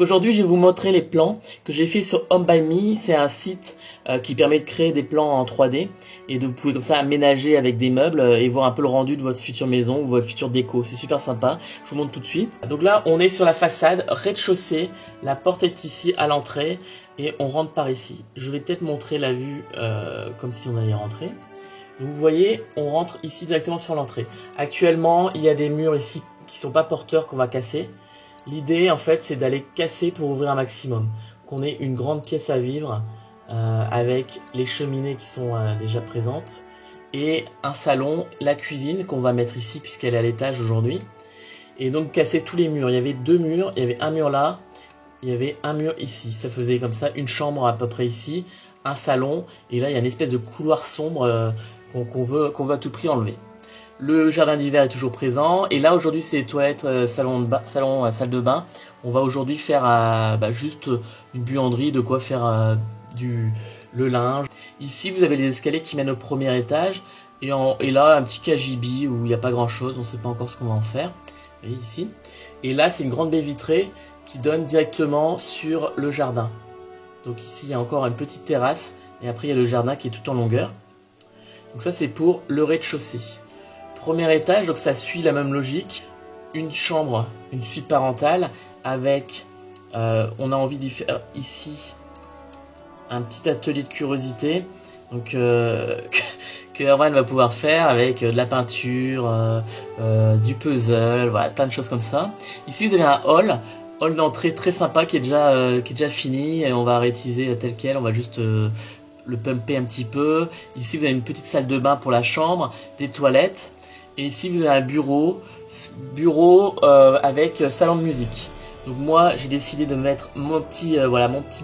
aujourd'hui, je vais vous montrer les plans que j'ai fait sur Home by Me. C'est un site qui permet de créer des plans en 3D et de vous pouvez comme ça aménager avec des meubles et voir un peu le rendu de votre future maison ou votre future déco. C'est super sympa. Je vous montre tout de suite. Donc là, on est sur la façade rez-de-chaussée. La porte est ici à l'entrée et on rentre par ici. Je vais peut-être montrer la vue comme si on allait rentrer. Donc, vous voyez, on rentre ici directement sur l'entrée. Actuellement, il y a des murs ici qui sont pas porteurs qu'on va casser. L'idée, en fait, c'est d'aller casser pour ouvrir un maximum. Qu'on ait une grande pièce à vivre avec les cheminées qui sont déjà présentes et un salon, la cuisine qu'on va mettre ici puisqu'elle est à l'étage aujourd'hui. Et donc casser tous les murs. Il y avait deux murs, il y avait un mur là, il y avait un mur ici. Ça faisait comme ça une chambre à peu près ici, un salon et là il y a une espèce de couloir sombre qu'on veut à tout prix enlever. Le jardin d'hiver est toujours présent. Et là, aujourd'hui, c'est toilettes, salle de bain. On va aujourd'hui faire juste une buanderie, de quoi faire le linge. Ici, vous avez les escaliers qui mènent au premier étage. Et là, un petit cagibi où il n'y a pas grand-chose. On ne sait pas encore ce qu'on va en faire. Vous voyez ici. Et là, c'est une grande baie vitrée qui donne directement sur le jardin. Donc ici, il y a encore une petite terrasse. Et après, il y a le jardin qui est tout en longueur. Donc ça, c'est pour le rez-de-chaussée. Premier étage, donc ça suit la même logique. Une chambre, une suite parentale avec, on a envie d'y faire ici un petit atelier de curiosité. Donc que Erwan va pouvoir faire avec de la peinture, du puzzle, voilà, plein de choses comme ça. Ici vous avez un hall d'entrée très sympa qui est déjà fini et on va réutiliser tel quel. On va juste le pumper un petit peu. Ici vous avez une petite salle de bain pour la chambre, des toilettes. Et ici vous avez un bureau avec salon de musique. Donc moi j'ai décidé de mettre mon petit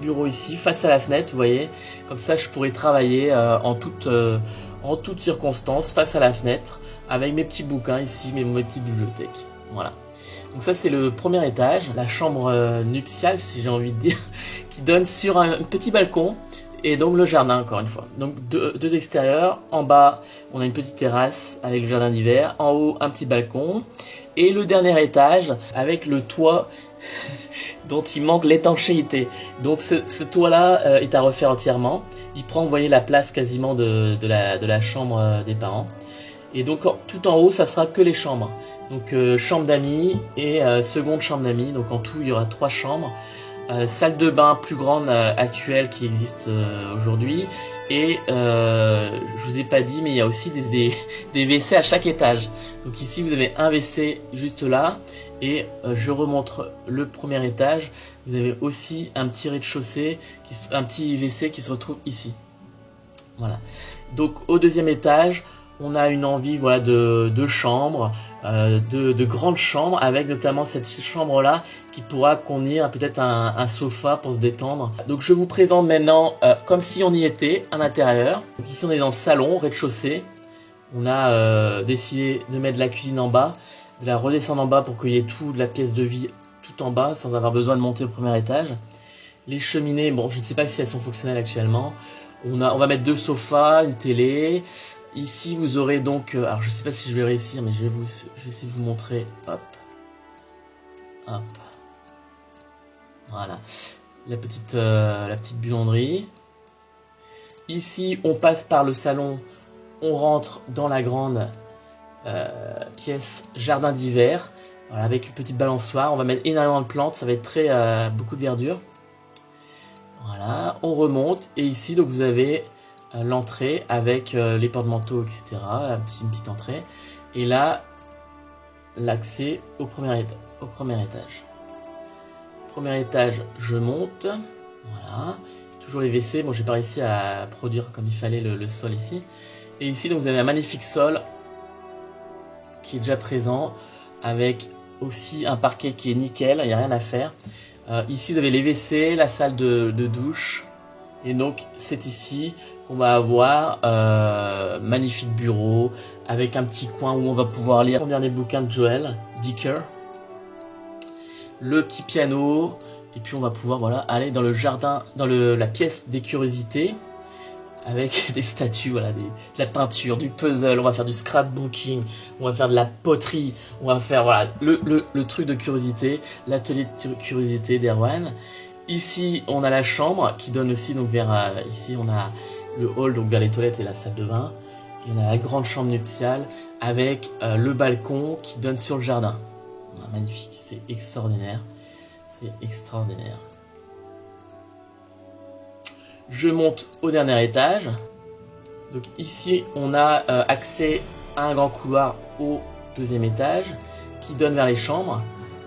bureau ici face à la fenêtre, vous voyez. Comme ça je pourrais travailler en toutes circonstances face à la fenêtre avec mes petits bouquins ici, mes petites bibliothèques. Voilà. Donc ça c'est le premier étage, la chambre nuptiale si j'ai envie de dire, qui donne sur un petit balcon. Et donc le jardin encore une fois. Donc deux extérieurs. En bas on a une petite terrasse avec le jardin d'hiver. En haut un petit balcon. Et le dernier étage avec le toit dont il manque l'étanchéité. Donc ce toit là est à refaire entièrement. Il prend, vous voyez, la place quasiment de la chambre des parents. Et donc tout en haut ça sera que les chambres. Donc chambre d'amis et seconde chambre d'amis. Donc en tout il y aura 3 chambres. Salle de bain plus grande actuelle qui existe aujourd'hui et je vous ai pas dit mais il y a aussi des WC à chaque étage. Donc ici vous avez un WC juste là et je remontre le premier étage. Vous avez aussi un petit rez-de-chaussée, un petit WC qui se retrouve ici. Voilà. Donc au deuxième étage on a une envie voilà de chambres, de grandes chambres avec notamment cette chambre là qui pourra contenir peut-être un sofa pour se détendre. Donc je vous présente maintenant comme si on y était à l'intérieur. Donc ici on est dans le salon rez-de-chaussée. On a décidé de mettre la cuisine en bas, de la redescendre en bas pour qu'il y ait tout de la pièce de vie tout en bas sans avoir besoin de monter au premier étage. Les cheminées, bon je ne sais pas si elles sont fonctionnelles actuellement. On va mettre 2 sofas, une télé. Ici vous aurez donc, alors je sais pas si je vais réussir mais je vais essayer de vous montrer, hop, voilà, la petite buanderie. Ici on passe par le salon, on rentre dans la grande pièce jardin d'hiver, voilà, avec une petite balançoire. On va mettre énormément de plantes, ça va être beaucoup de verdure. Voilà, on remonte et ici donc vous avez l'entrée avec les porte-manteaux, etc. Une petite entrée. Et là, l'accès au premier étage. Premier étage, je monte. Voilà. Toujours les WC. Bon, j'ai pas réussi à produire comme il fallait le sol ici. Et ici, donc, vous avez un magnifique sol qui est déjà présent avec aussi un parquet qui est nickel. Il n'y a rien à faire. Ici, vous avez les WC, la salle de douche. Et donc, c'est ici qu'on va avoir magnifique bureau avec un petit coin où on va pouvoir lire le dernier bouquin de Joel Dicker, le petit piano et puis on va pouvoir voilà aller dans le jardin, dans la pièce des curiosités avec des statues, voilà, de la peinture, du puzzle, on va faire du scrapbooking, on va faire de la poterie, on va faire voilà, le truc de curiosité, l'atelier de curiosité d'Erwan. Ici, on a la chambre qui donne aussi donc vers ici on a le hall donc vers les toilettes et la salle de bain. Et on a la grande chambre nuptiale avec le balcon qui donne sur le jardin. Magnifique, c'est extraordinaire. C'est extraordinaire. Je monte au dernier étage. Donc ici, on a accès à un grand couloir au deuxième étage qui donne vers les chambres.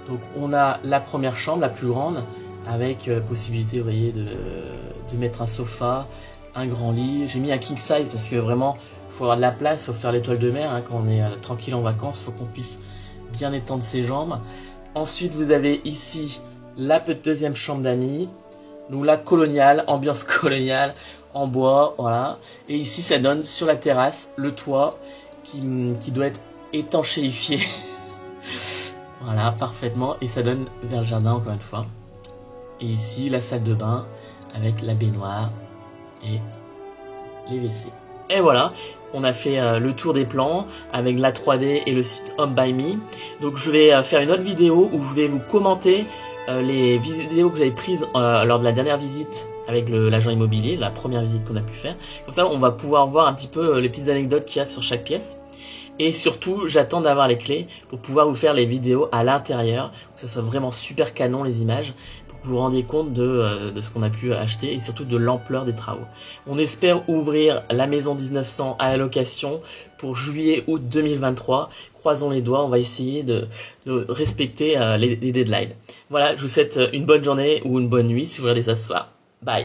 Donc on a la première chambre, la plus grande, avec possibilité, vous voyez, de mettre un sofa, un grand lit. J'ai mis un king size parce que vraiment, il faut avoir de la place, il faut faire l'étoile de mer. Hein, quand on est tranquille en vacances, il faut qu'on puisse bien étendre ses jambes. Ensuite, vous avez ici la deuxième chambre d'amis. Donc la coloniale, ambiance coloniale en bois, voilà. Et ici, ça donne sur la terrasse, le toit qui doit être étanchéifié. Voilà, parfaitement. Et ça donne vers le jardin, encore une fois. Et ici, la salle de bain avec la baignoire et les WC. Et voilà, on a fait le tour des plans avec la 3D et le site Home by Me. Donc je vais faire une autre vidéo où je vais vous commenter les vidéos que j'avais prises lors de la dernière visite avec l'agent immobilier, la première visite qu'on a pu faire. Comme ça, on va pouvoir voir un petit peu les petites anecdotes qu'il y a sur chaque pièce. Et surtout, j'attends d'avoir les clés pour pouvoir vous faire les vidéos à l'intérieur, que ça soit vraiment super canon les images, pour que vous vous rendiez compte de ce qu'on a pu acheter et surtout de l'ampleur des travaux. On espère ouvrir la maison 1900 à la location pour juillet-août 2023. Croisons les doigts, on va essayer de respecter les deadlines. Voilà, je vous souhaite une bonne journée ou une bonne nuit si vous regardez ça ce soir. Bye.